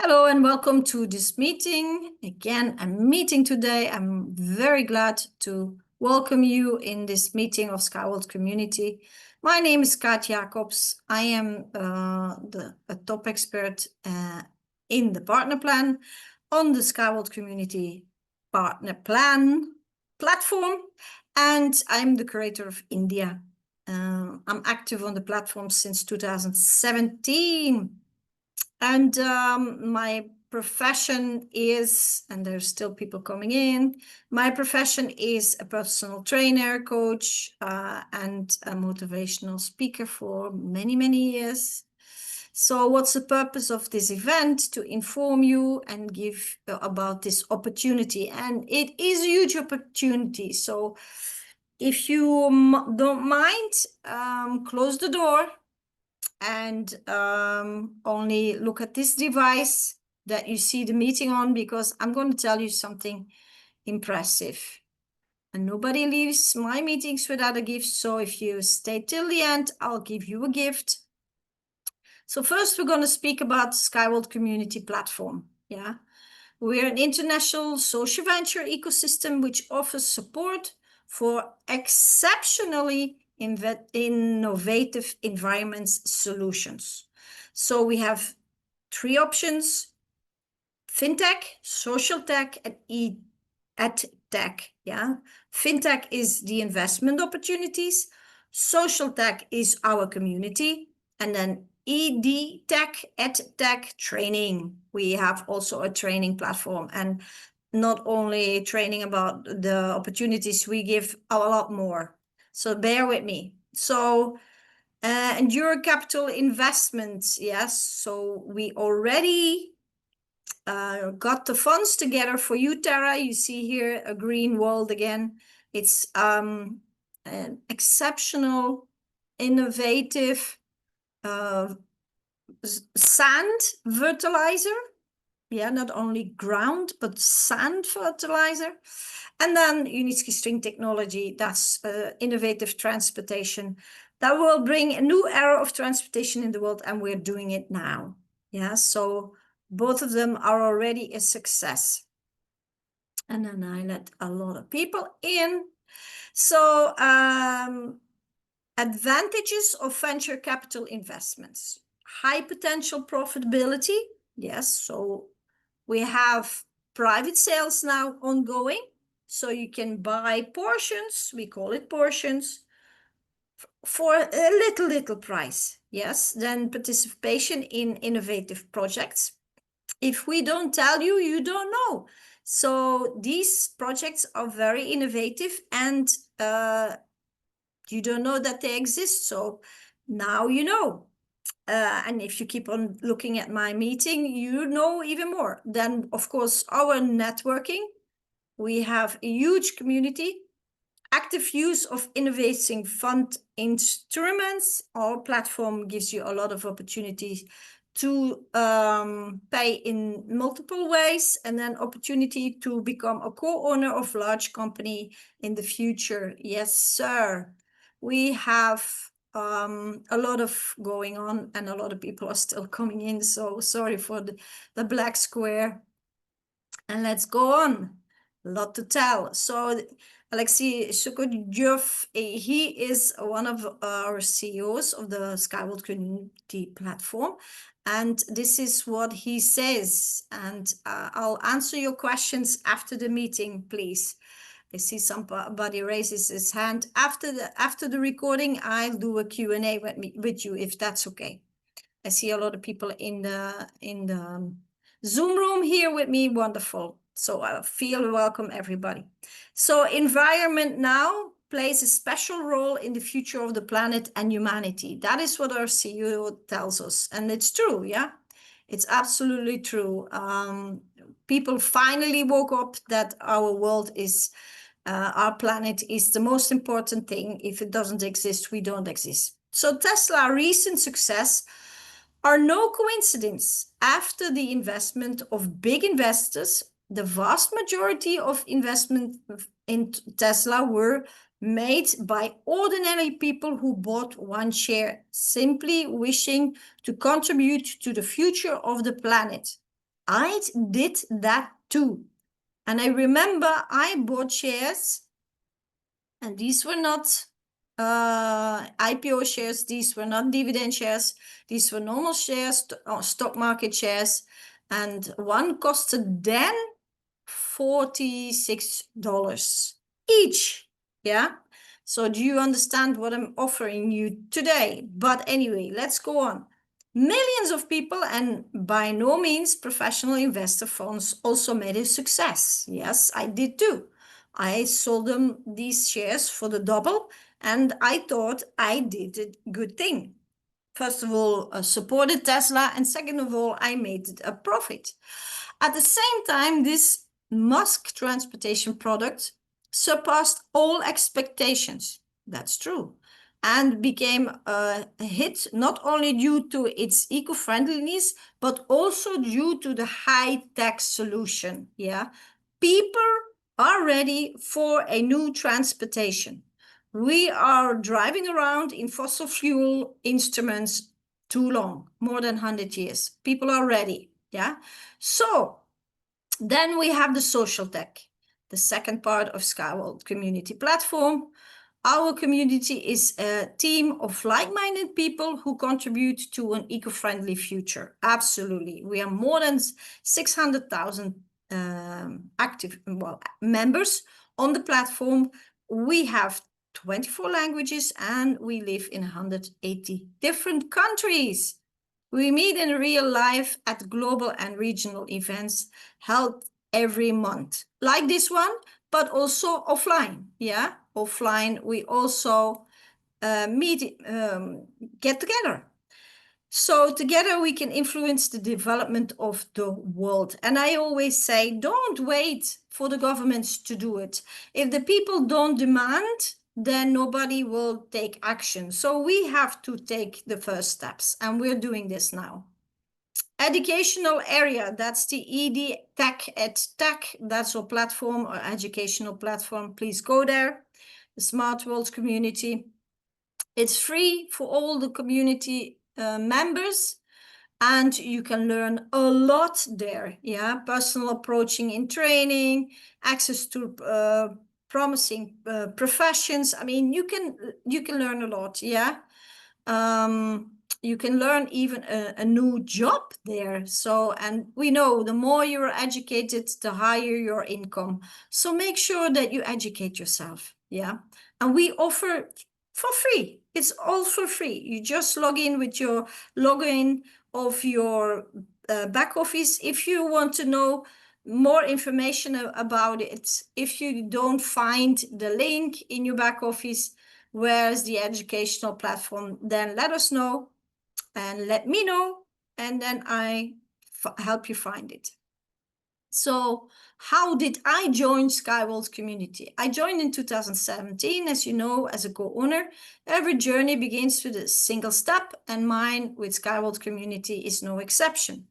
Hello and welcome to this meeting. Again, a meeting today. I'm very glad to welcome you in this meeting of Skyway community. My name is Kaat. I am a top expert in the partner plan on the Skyway community partner plan platform, and I'm the creator of India. I'm active on the platform since 2017. And my profession is, and there's still people coming in, my profession is a personal trainer, coach, and a motivational speaker for many, many years. So what's the purpose of this event? To inform you and give about this opportunity. And it is a huge opportunity. So if you don't mind, close the door and only look at this device that you see the meeting on, because I'm going to tell you something impressive. And nobody leaves my meetings without a gift. So if you stay till the end, I'll give you a gift. So first, we're going to speak about Skyway Community Platform. Yeah, we're an international social venture ecosystem which offers support for exceptionally innovative environments solutions. So we have three options: fintech, social tech, and tech. Yeah, fintech is the investment opportunities, social tech is our community, and then tech, tech training. We have also a training platform, and not only training about the opportunities, we give a lot more. So bear with me. So endure capital investments. Yes. So we already got the funds together for you, Tara. You see here a green world again. It's an exceptional, innovative sand fertilizer. Yeah, not only ground, but sand fertilizer. And then Uniski string technology, that's innovative transportation that will bring a new era of transportation in the world, and we're doing it now. Yeah, so both of them are already a success. And then I let a lot of people in. So advantages of venture capital investments: high potential profitability. Yes, so we have private sales now ongoing. So you can buy portions, we call it portions, for a little price. Yes, then participation in innovative projects. If we don't tell you, you don't know. So these projects are very innovative, and you don't know that they exist. So now you know. And if you keep on looking at my meeting, you know even more. Then, of course, our networking. We have a huge community, active use of innovating fund instruments. Our platform gives you a lot of opportunities to pay in multiple ways, and then opportunity to become a co-owner of large company in the future. Yes, sir. We have a lot of going on, and a lot of people are still coming in. So sorry for the black square. And let's go on. A lot to tell. So Alexei Sukodjov, he is one of our CEOs of the Skyway Community Platform. And this is what he says. And I'll answer your questions after the meeting, please. I see somebody raises his hand. After the recording, I'll do a Q&A with you, if that's okay. I see a lot of people in the Zoom room here with me. Wonderful. So I feel welcome, everybody. So environment now plays a special role in the future of the planet and humanity. That is what our CEO tells us. And it's true, yeah? It's absolutely true. People finally woke up that our world is, our planet is the most important thing. If it doesn't exist, we don't exist. So Tesla recent success are no coincidence. After the investment of big investors, the vast majority of investment in Tesla were made by ordinary people who bought one share, simply wishing to contribute to the future of the planet. I did that too. And I remember I bought shares, and these were not IPO shares, these were not dividend shares, these were normal shares, stock market shares, and one costed then $46 each. Yeah. So do you understand what I'm offering you today? But anyway, let's go on. Millions of people, and by no means professional investor funds, also made a success. Yes, I did too. I sold them these shares for the double, and I thought I did a good thing. First of all, supported Tesla, and second of all, I made a profit. At the same time, this Musk transportation product surpassed all expectations. That's true. And became a hit not only due to its eco-friendliness, but also due to the high-tech solution. Yeah, people are ready for a new transportation. We are driving around in fossil fuel instruments too long, more than 100 years. People are ready. Yeah. So then we have the social tech, the second part of Skyway community platform. Our community is a team of like-minded people who contribute to an eco-friendly future. Absolutely. We are more than 600,000 active members on the platform. We have 24 languages and we live in 180 different countries. We meet in real life at global and regional events held every month, like this one, but also offline. Yeah, offline, we also get together. So together we can influence the development of the world. And I always say, don't wait for the governments to do it. If the people don't demand, then nobody will take action. So we have to take the first steps, and we're doing this now. Educational area, that's the ED Tech at Tech. That's our platform, our educational platform. Please go there. The Smart World community. It's free for all the community members, and you can learn a lot there. Yeah, personal approaching in training, access to promising professions. I mean, you can learn a lot. Yeah. You can learn even a new job there. So, and we know the more you're educated, the higher your income. So make sure that you educate yourself. Yeah. And we offer for free. It's all for free. You just log in with your login of your back office. If you want to know more information about it, if you don't find the link in your back office, where's the educational platform, then let us know and let me know, and then I help you find it. So how did I join Skyway community? I joined in 2017, as you know, as a co-owner. Every journey begins with a single step, and mine with Skyway community is no exception.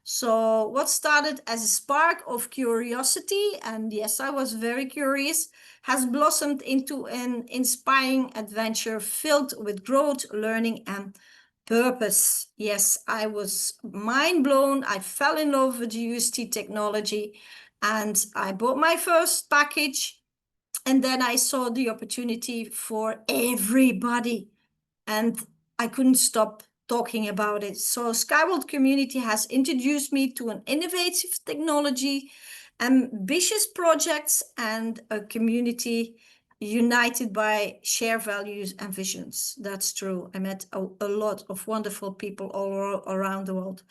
So what started as a spark of curiosity, and yes, I was very curious, has blossomed into an inspiring adventure filled with growth, learning, and purpose. Yes, I was mind blown. I fell in love with UST technology, and I bought my first package, and then I saw the opportunity for everybody, and I couldn't stop talking about it. So Skyway community has introduced me to an innovative technology, ambitious projects, and a community united by shared values and visions. That's true. I met a lot of wonderful people all around the world.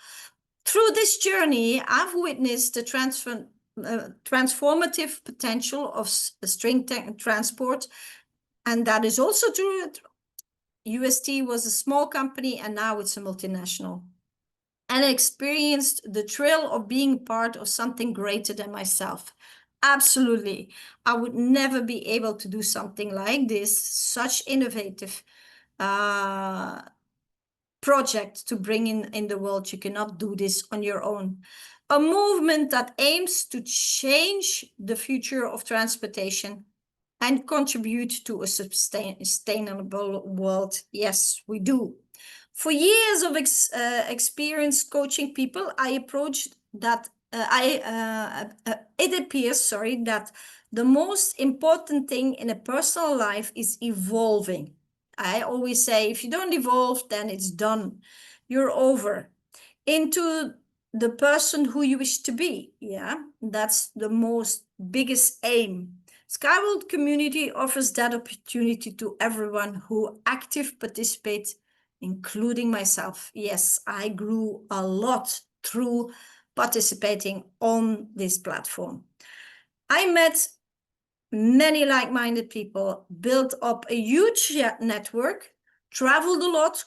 Through this journey, I've witnessed the transformative potential of string transport, and that is also true. UST was a small company, and now it's a multinational. And I experienced the thrill of being part of something greater than myself. Absolutely. I would never be able to do something like this, such innovative project to bring in the world. You cannot do this on your own. A movement that aims to change the future of transportation and contribute to a sustainable world. Yes, we do. For years of experience coaching people, I approached that it appears, sorry, that the most important thing in a personal life is evolving. I always say, if you don't evolve, then it's done. You're over into the person who you wish to be. Yeah, that's the most biggest aim. Skyway community offers that opportunity to everyone who active participates, including myself. Yes, I grew a lot through participating on this platform. I met many like-minded people, built up a huge network, traveled a lot,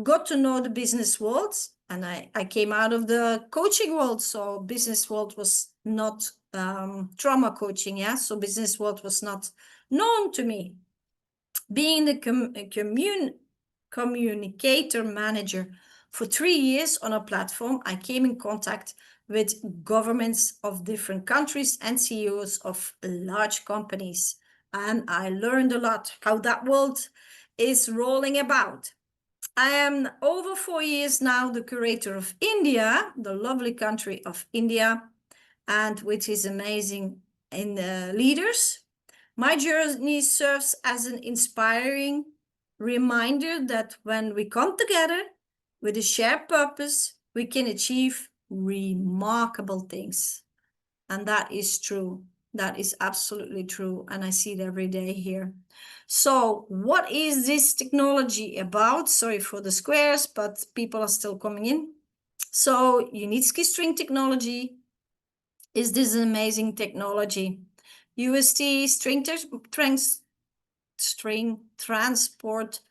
got to know the business world, and I came out of the coaching world, so business world was not trauma coaching, yeah, so business world was not known to me. Being the communicator manager for 3 years on a platform, I came in contact with governments of different countries and CEOs of large companies. And I learned a lot how that world is rolling about. I am over 4 years now the curator of India, the lovely country of India, and which is amazing in the leaders. My journey serves as an inspiring reminder that when we come together with a shared purpose, we can achieve remarkable things. And that is true. That is absolutely true. And I see it every day here. So what is this technology about? Sorry for the squares, but people are still coming in. So Uniski string technology is this amazing technology. UST string transport,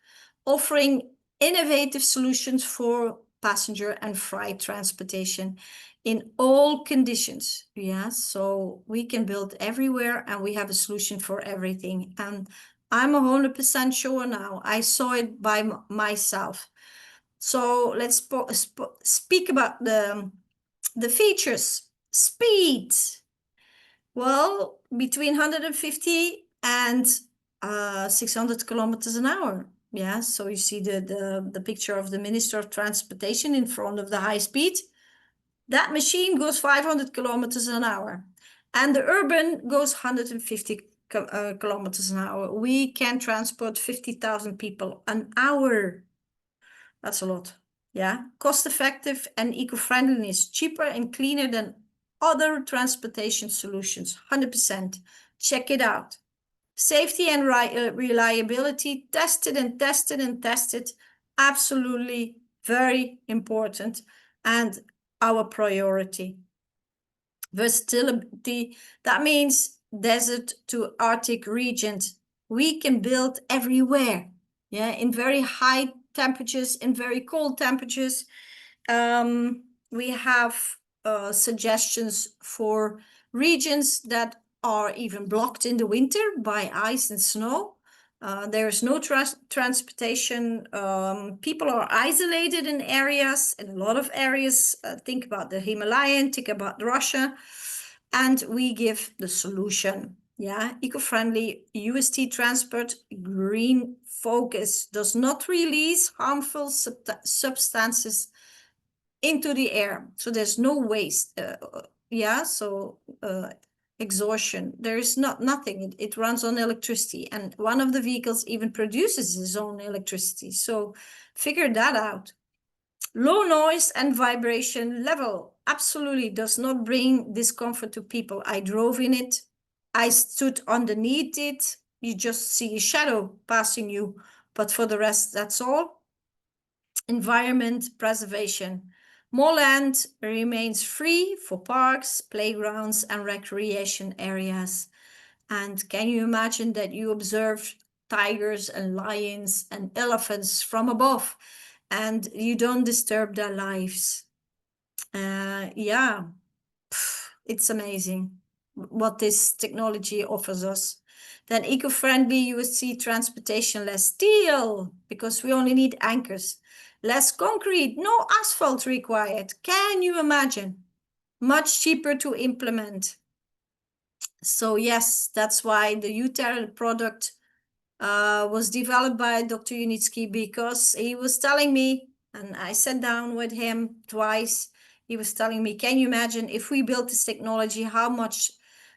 offering innovative solutions for passenger and freight transportation in all conditions. Yeah, so we can build everywhere and we have a solution for everything. And I'm 100% sure now. I saw it by myself. So let's speak about the features. Speed. Well, between 150 and 600 kilometers an hour. Yeah, so you see the picture of the Minister of Transportation in front of the high speed. That machine goes 500 kilometers an hour. And the urban goes 150 kilometers an hour. We can transport 50,000 people an hour. That's a lot. Yeah, cost-effective and eco-friendliness, cheaper and cleaner than other transportation solutions, 100%. Check it out. Safety and reliability, tested and tested and tested, absolutely very important and our priority. Versatility, that means desert to Arctic regions. We can build everywhere, yeah, in very high temperatures, in very cold temperatures. We have suggestions for regions that are even blocked in the winter by ice and snow. There's no transportation. People are isolated in areas, in a lot of areas. Think about the Himalayan, think about Russia. And we give the solution. Yeah, eco-friendly UST transport, green focus, does not release harmful substances into the air. So there's no waste. Yeah, so exhaustion. There is nothing. It runs on electricity. And one of the vehicles even produces its own electricity. So figure that out. Low noise and vibration level absolutely does not bring discomfort to people. I drove in it. I stood underneath it. You just see a shadow passing you. But for the rest, that's all. Environment preservation. More land remains free for parks, playgrounds, and recreation areas. And can you imagine that you observe tigers and lions and elephants from above and you don't disturb their lives? Yeah, it's amazing what this technology offers us. Then eco-friendly USC transportation, less steel, because we only need anchors. Less concrete, no asphalt required. Can you imagine? Much cheaper to implement. So yes, that's why the UTER product was developed by Dr. Uniski, because he was telling me, and I sat down with him twice, He was telling me, can you imagine if we built this technology, how much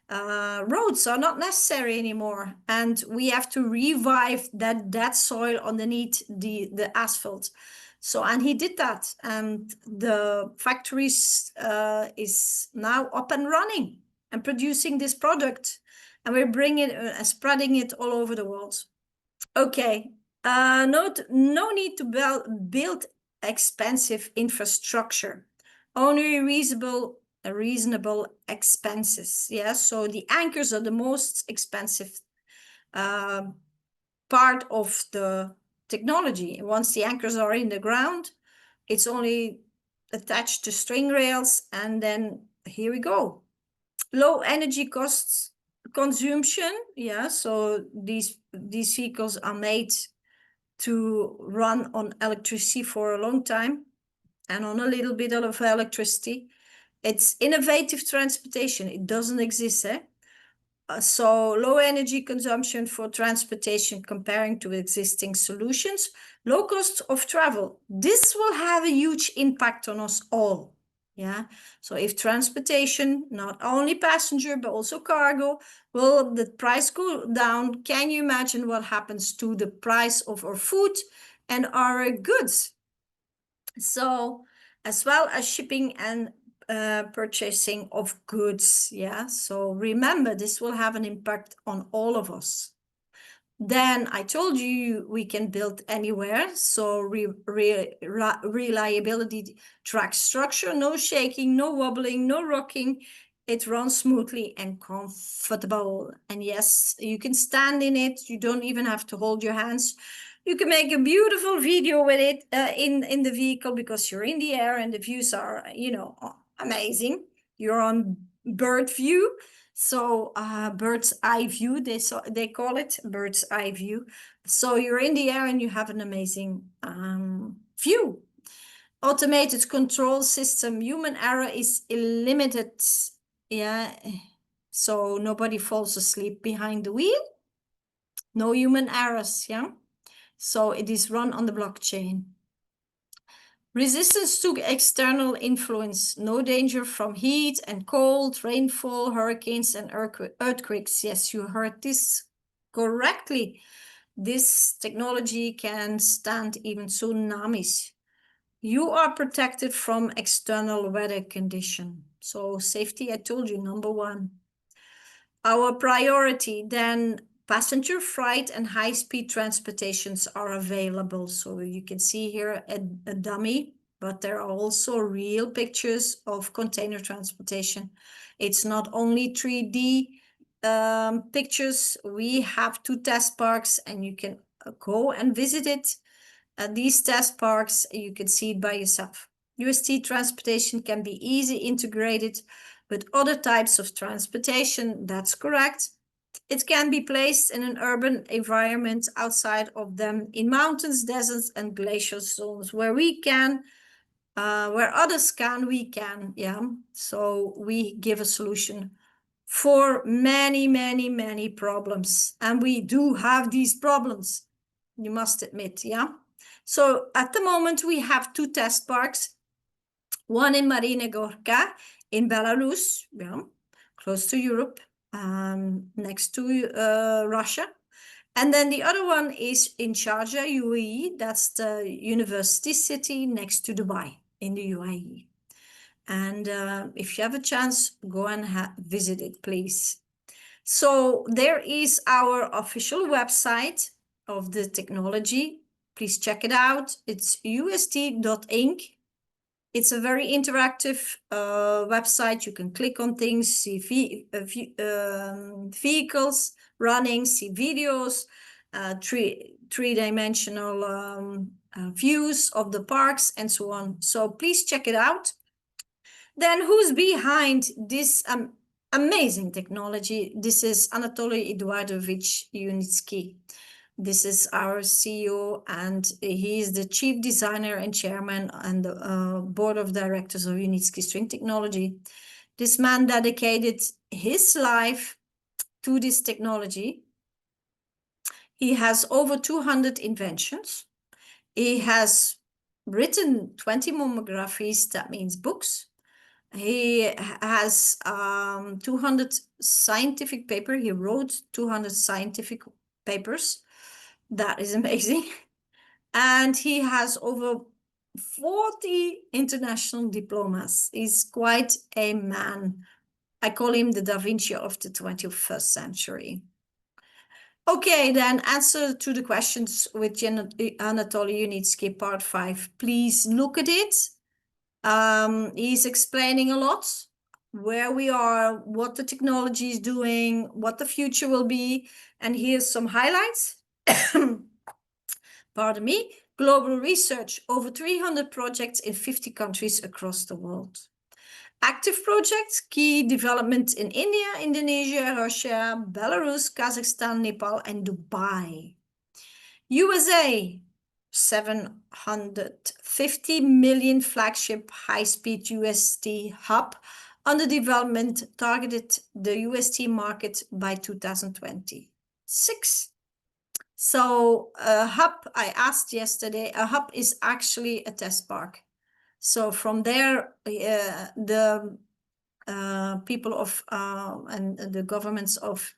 roads are not necessary anymore, and we have to revive that dead soil underneath the asphalt. So, and he did that, and the factories is now up and running and producing this product, and we're bringing it, spreading it all over the world. Okay, no need to build expensive infrastructure, only reasonable expenses. Yeah, so the anchors are the most expensive part of the technology. Once the anchors are in the ground, it's only attached to string rails, and then here we go. Low energy costs consumption. Yeah, so these vehicles are made to run on electricity for a long time and on a little bit of electricity. It's innovative transportation. It doesn't exist, eh? So low energy consumption for transportation comparing to existing solutions. Low cost of travel. This will have a huge impact on us all. Yeah. So if transportation, not only passenger, but also cargo, will the price go down? Can you imagine what happens to the price of our food and our goods? So as well as shipping and purchasing of goods. Yeah, so remember, this will have an impact on all of us. Then I told you we can build anywhere. So reliability track structure, no shaking, no wobbling, no rocking. It runs smoothly and comfortable. And yes, you can stand in it. You don't even have to hold your hands. You can make a beautiful video with it in the vehicle, because you're in the air and the views are, you know, amazing. You're on bird view. So bird's eye view, they call it bird's eye view. So you're in the air and you have an amazing view. Automated control system, human error is limited. Yeah, so nobody falls asleep behind the wheel. No human errors, yeah. So it is run on the blockchain. Resistance to external influence, no danger from heat and cold, rainfall, hurricanes, and earthquakes. Yes, you heard this correctly. This technology can stand even tsunamis. You are protected from external weather condition. So safety, I told you, number one. Our priority, then passenger freight and high-speed transportations are available. So you can see here a dummy, but there are also real pictures of container transportation. It's not only 3D pictures. We have 2 test parks, and you can go and visit it. These test parks, you can see it by yourself. UST transportation can be easily integrated with other types of transportation. That's correct. It can be placed in an urban environment outside of them, in mountains, deserts, and glacial zones where we can, where others can, we can. Yeah. So we give a solution for many, many, many problems. And we do have these problems, you must admit. Yeah. So at the moment, we have 2 test parks, one in Marine Gorka in Belarus, yeah, close to Europe, next to Russia. And then the other one is in Sharjah, UAE. That's the university city next to Dubai in the UAE. And if you have a chance, go and visit it, please. So there is our official website of the technology. Please check it out. It's ust.inc. It's a very interactive website. You can click on things, see vehicles running, see videos, three-dimensional views of the parks, and so on. So please check it out. Then who's behind this amazing technology? This is Anatoly Eduardovich Uniski. This is our CEO, and he is the chief designer and chairman and the board of directors of Uniski String Technology. This man dedicated his life to this technology. He has over 200 inventions. He has written 20 monographies, that means books, He has 200 scientific paper. He wrote 200 scientific papers. That is amazing. And he has over 40 international diplomas. He's quite a man. I call him the Da Vinci of the 21st century. Okay, then answer to the questions with Anatoly Uniski, part 5. Please look at it. He's explaining a lot, where we are, what the technology is doing, what the future will be. And here's some highlights. Pardon me. Global research, over 300 projects in 50 countries across the world. Active projects, key development in India, Indonesia, Russia, Belarus, Kazakhstan, Nepal, and Dubai. USA, 750 million flagship high-speed UST hub under development, targeted the UST market by 2026. So a hub, I asked yesterday, a hub is actually a test park. So from there, the people of and the governments of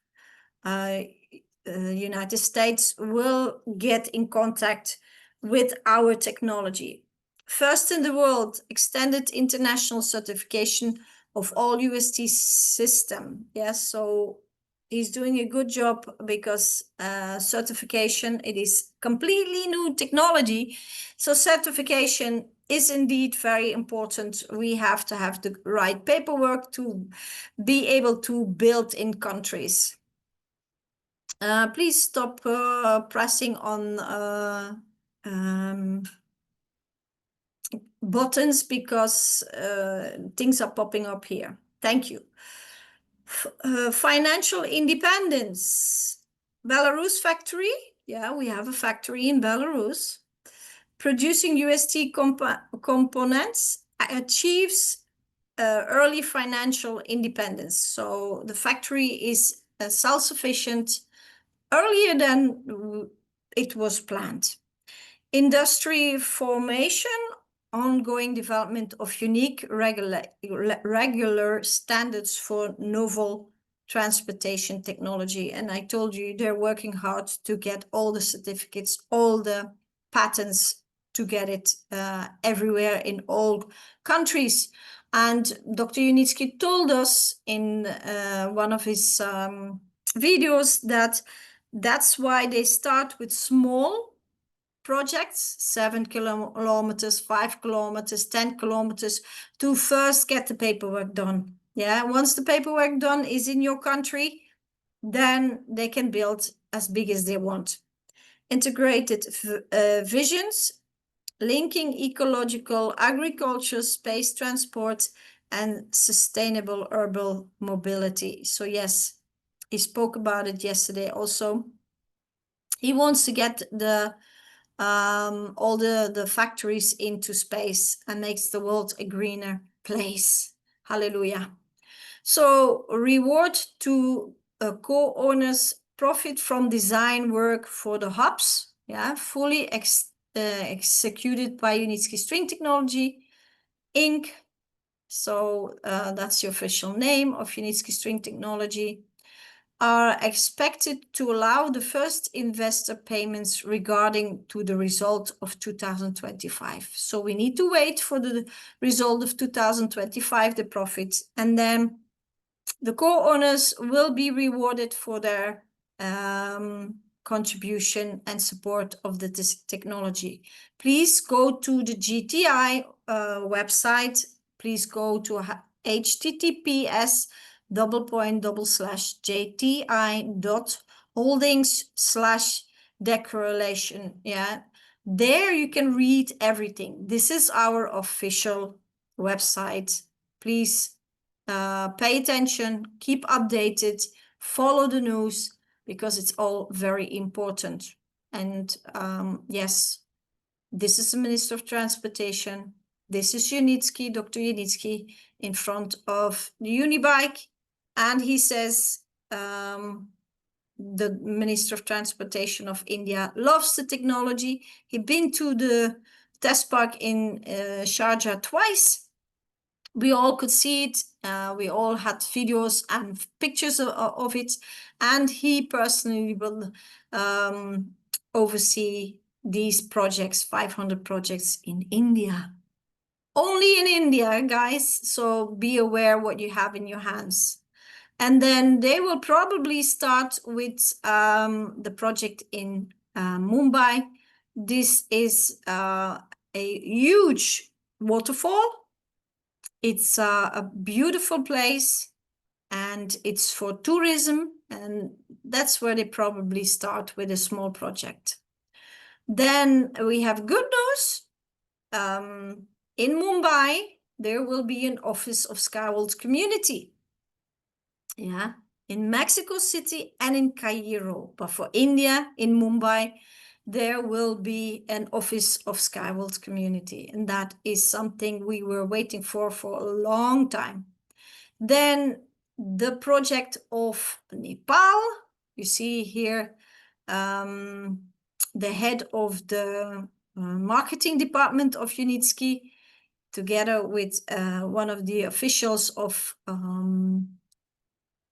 United States will get in contact with our technology. First in the world, extended international certification of all UST system. Yes, so he's doing a good job because certification, it is completely new technology. So certification is indeed very important. We have to have the right paperwork to be able to build in countries. Please stop pressing on buttons because things are popping up here. Thank you. Financial independence. Belarus factory. Yeah, we have a factory in Belarus. Producing UST components achieves early financial independence. So the factory is self-sufficient earlier than it was planned. Industry formation, ongoing development of unique regular standards for novel transportation technology. And I told you they're working hard to get all the certificates, all the patents, to get it everywhere in all countries. And Dr. Uniski told us in one of his videos that that's why they start with small projects, 7 kilometers, 5 kilometers, 10 kilometers, to first get the paperwork done. Yeah, once the paperwork done is in your country, then they can build as big as they want. Integrated visions, linking ecological agriculture, space transport, and sustainable urban mobility. So yes, he spoke about it yesterday also. He wants to get the all the factories into space and makes the world a greener place. Hallelujah. So reward to co-owners, profit from design work for the hubs, yeah, fully executed by Uniski String Technology, Inc. So that's the official name of Uniski String Technology, are expected to allow the first investor payments regarding to the result of 2025. So we need to wait for the result of 2025, the profits, and then the co-owners will be rewarded for their contribution and support of the technology. Please go to the GTI website. Please go to https://jti.holdings/declaration. Yeah, there you can read everything. This is our official website. Please pay attention, keep updated, follow the news, because it's all very important. And yes, this is the Minister of Transportation. This is Uniski, Dr. Uniski, in front of the Unibike. And he says, the Minister of Transportation of India loves the technology. He's been to the test park in Sharjah twice. We all could see it. We all had videos and pictures of it. And he personally will oversee these projects, 500 projects in India. Only in India, guys. So be aware what you have in your hands. And then they will probably start with the project in Mumbai. This is a huge waterfall. It's a beautiful place and it's for tourism. And that's where they probably start with a small project. Then we have good news. In Mumbai, there will be an office of Skyway's community. Yeah, in Mexico City and in Cairo. But for India, in Mumbai, there will be an office of Skyway's community. And that is something we were waiting for a long time. Then the project of Nepal, you see here, the head of the marketing department of Uniski, together with one of the officials of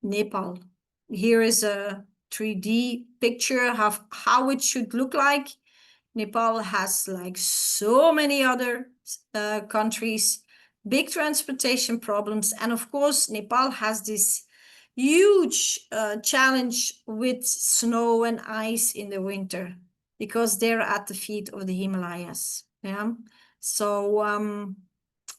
Nepal. Here is a 3D picture of how it should look like. Nepal has, like so many other countries, big transportation problems. And of course, Nepal has this huge challenge with snow and ice in the winter because they're at the feet of the Himalayas. Yeah. So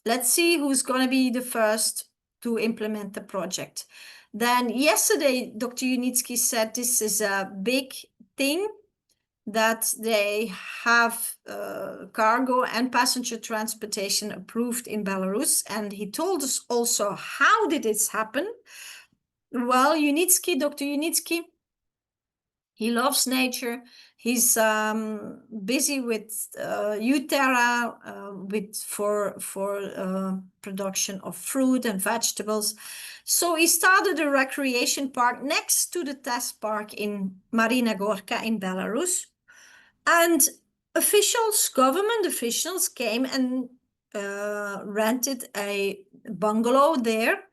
let's see who's going to be the first to implement the project. Then yesterday, Dr. Uniski said this is a big thing, that they have cargo and passenger transportation approved in Belarus. And he told us also, how did this happen? Well, Uniski, Dr. Uniski, he loves nature. He's busy with Uterra, for production of fruit and vegetables. So he started a recreation park next to the test park in Marina Gorka in Belarus. And government officials came and rented a bungalow there,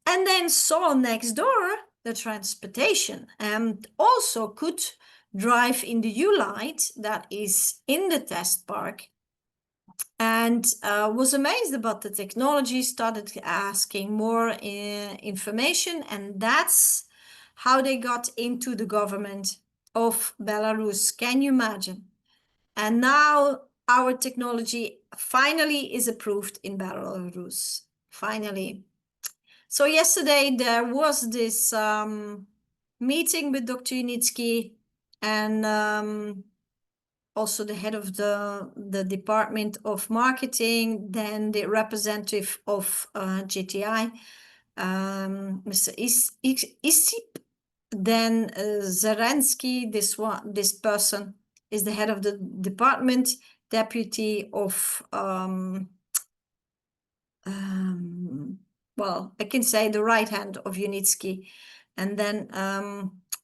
and then saw next door the transportation, and also could drive in the U-Light that is in the test park, and was amazed about the technology, started asking more information, and that's how they got into the government of Belarus. Can you imagine? And now our technology finally is approved in Belarus. Finally. So yesterday there was this meeting with Dr. Uniski and also the head of the Department of Marketing, then the representative of GTI, Mr. Isip, then Zarensky, this person is the head of the department, deputy of, well, I can say the right hand of Uniski. And then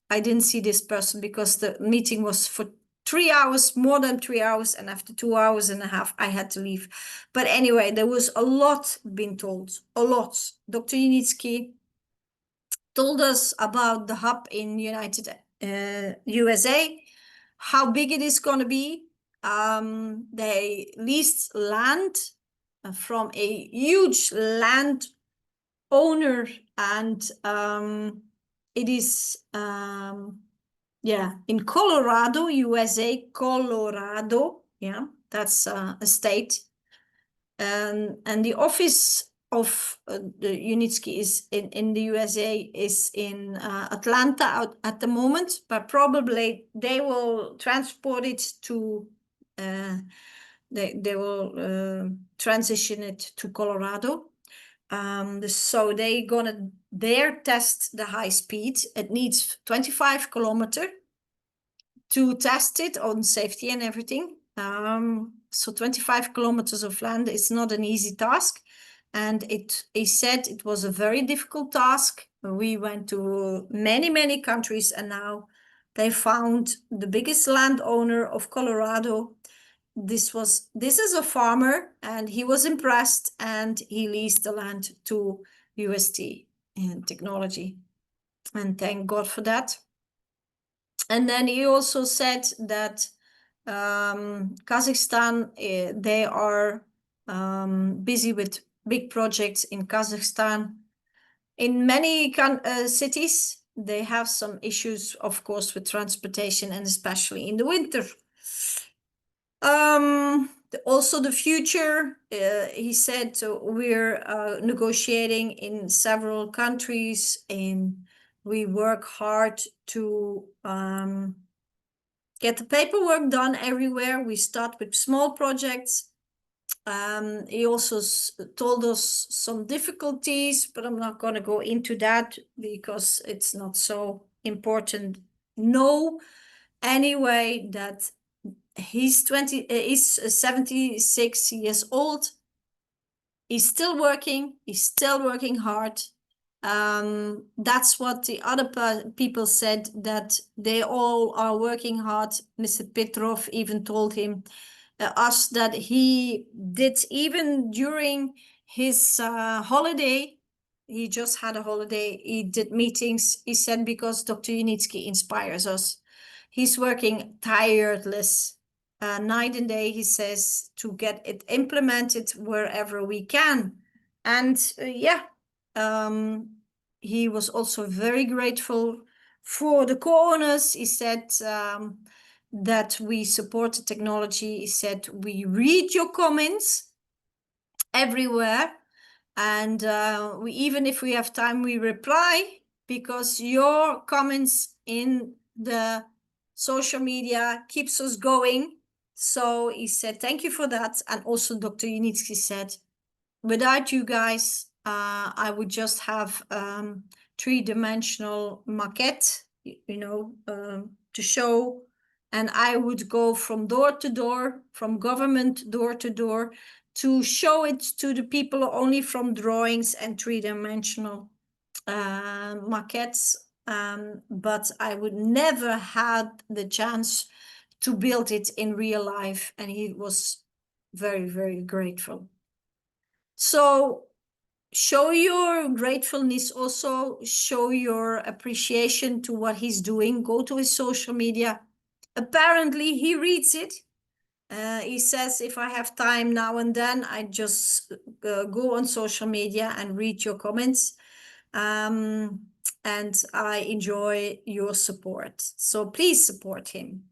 I didn't see this person because the meeting was for 3 hours, more than 3 hours. And after 2 hours and a half, I had to leave. But anyway, there was a lot being told, a lot. Dr. Uniski told us about the hub in USA, how big it is going to be. They leased land from a huge land owner, and it is in Colorado, USA, Colorado. Yeah, that's a state. And the office of the Uniski is in the USA is in Atlanta at the moment, but probably they will transport it to they will transition it to Colorado. So they're gonna test the high speed. It needs 25 kilometers to test it on safety and everything. So 25 kilometers of land is not an easy task. And he said it was a very difficult task. We went to many, many countries, and now they found the biggest landowner of Colorado this is a farmer, and he was impressed, and he leased the land to UST and technology. And thank God for that. And then he also said that Kazakhstan, they are busy with big projects in Kazakhstan. In many cities, they have some issues, of course, with transportation, and especially in the winter. Also the future, he said, we're negotiating in several countries, and we work hard to get the paperwork done everywhere. We start with small projects. He also told us some difficulties, but I'm not going to go into that because it's not so important. No, anyway, that he's 76 years old. He's still working hard. That's what the other people said, that they all are working hard. Mr. Petrov even told us that he did, even during his holiday, he just had a holiday, he did meetings. He said, because Dr. Uniski inspires us. He's working tireless, night and day, he says, to get it implemented wherever we can. And he was also very grateful for the co-owners. He said that we support the technology. He said, we read your comments everywhere, and we, even if we have time, we reply, because your comments in the social media keeps us going. So he said, thank you for that. And also Dr. Unitsky said, without you guys, I would just have three-dimensional maquette, to show, and I would go from door to door, from government door to door, to show it to the people only from drawings and three-dimensional maquettes. But I would never had the chance to build it in real life, and he was very, very grateful. So show your gratefulness, also show your appreciation to what he's doing. Go to his social media. Apparently he reads it. He says, if I have time now and then, I just go on social media and read your comments. And I enjoy your support. So please support him.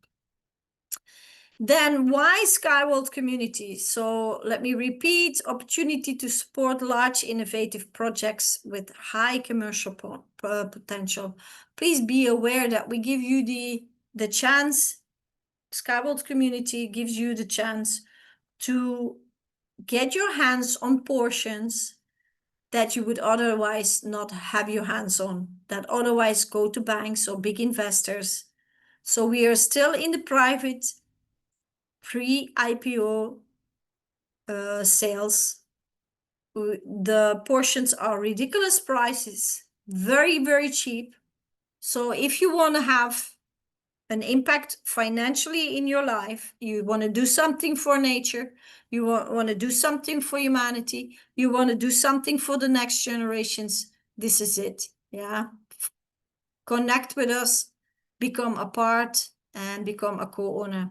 Then why Skyway community? So let me repeat: opportunity to support large innovative projects with high commercial potential. Please be aware that we give you the chance. Skyway community gives you the chance to get your hands on portions that you would otherwise not have your hands on, that otherwise go to banks or big investors. So we are still in the private pre-IPO sales. The portions are ridiculous prices, very, very cheap. So if you want to have an impact financially in your life, you want to do something for nature, you want to do something for humanity, you want to do something for the next generations, this is it. Yeah. Connect with us, become a part, and become a co-owner.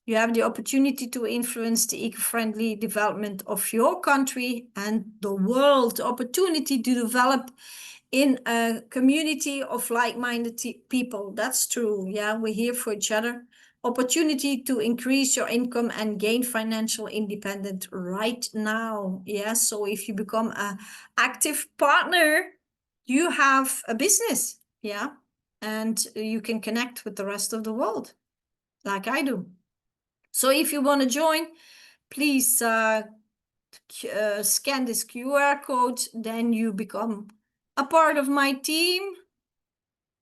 You have the opportunity to influence the eco-friendly development of your country and the world. The opportunity to develop in a community of like-minded people. That's true. Yeah, we're here for each other. Opportunity to increase your income and gain financial independence right now. Yeah, so if you become an active partner, you have a business. Yeah, and you can connect with the rest of the world like I do. So if you want to join, please scan this QR code, then you become a part of my team.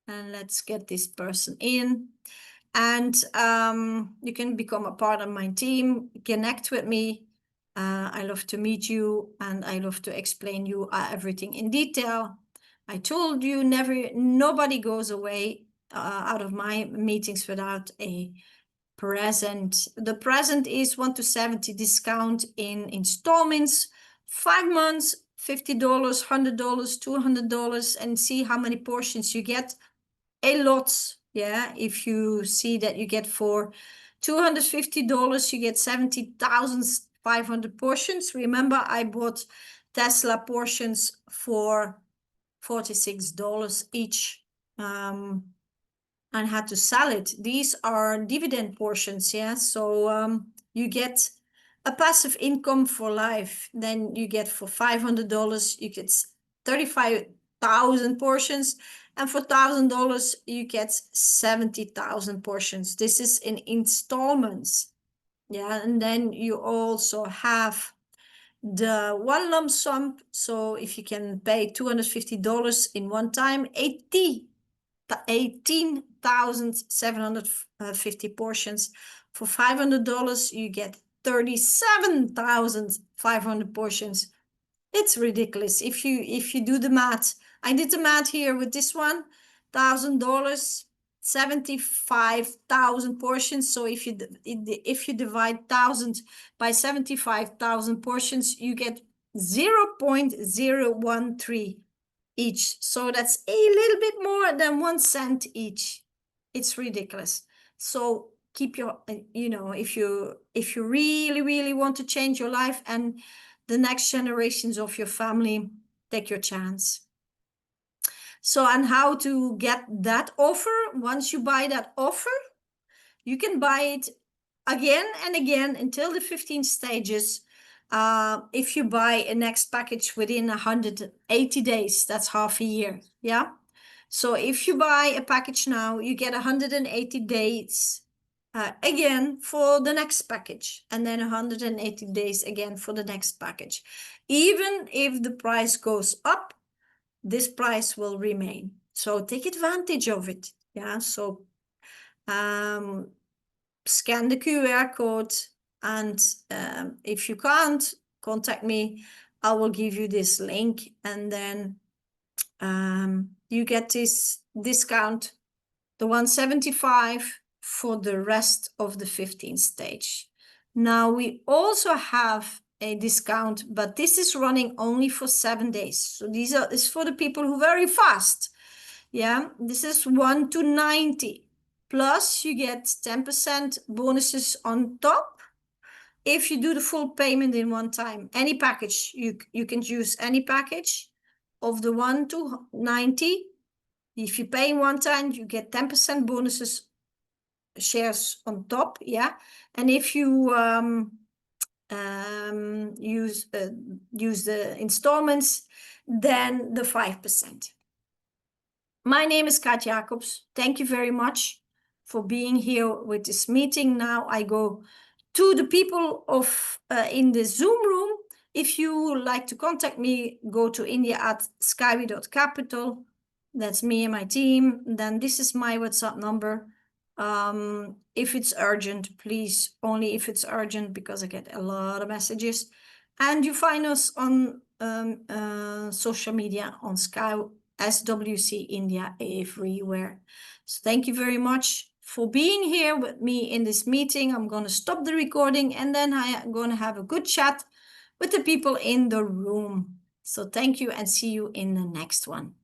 And let's get this person in. And you can become a part of my team, connect with me. I love to meet you, and I love to explain you everything in detail. I told you, nobody goes away out of my meetings without a present. The present is 1 to 70 discount in installments, 5 months, $50, $100, $200, and see how many portions you get. A lot, yeah. If you see that you get for $250, you get 70,500 portions. Remember, I bought Tesla portions for $46 each, and had to sell it. These are dividend portions, yeah. So you get a passive income for life. Then you get for $500, you get 35,000 portions, and for $1,000 you get 70,000 portions. This is in installments, yeah. And then you also have the one lump sum. So if you can pay $250 in one time, 18,750 portions. For $500 you get 37,500 portions. It's ridiculous. If you do the math, I did the math here with this one, $1,000, 75,000 portions. So if you divide 1,000 by 75,000 portions, you get 0.013 each. So that's a little bit more than 1 cent each. It's ridiculous. So keep your, if you really want to change your life and the next generations of your family, take your chance. So, and how to get that offer? Once you buy that offer, you can buy it again and again until the 15 stages. If you buy a next package within 180 days, that's half a year, yeah? So if you buy a package now, you get 180 days again for the next package, and then 180 days again for the next package. Even if the price goes up, this price will remain. So take advantage of it, yeah? So scan the QR code, and if you can't, contact me. I will give you this link, and then you get this discount, the 175 for the rest of the 15 stage. Now we also have a discount, but this is running only for 7 days. So this for the people who very fast. Yeah, this is 1 to 90. Plus you get 10% bonuses on top if you do the full payment in one time. Any package, you can choose any package of the 1 to 90. If you pay in one time, you get 10% bonuses, shares on top, yeah. And if you use the installments, then the 5%. My name is Kaat Jacobs. Thank you very much for being here with this meeting. Now I go to the people of in the Zoom room. If you like to contact me, go to india@skyway.capital. That's me and my team. Then this is my WhatsApp number. If it's urgent, please, only if it's urgent, because I get a lot of messages. And you find us on social media on SWC India everywhere. So thank you very much for being here with me in this meeting. I'm going to stop the recording, and then I'm going to have a good chat with the people in the room. So thank you, and see you in the next one.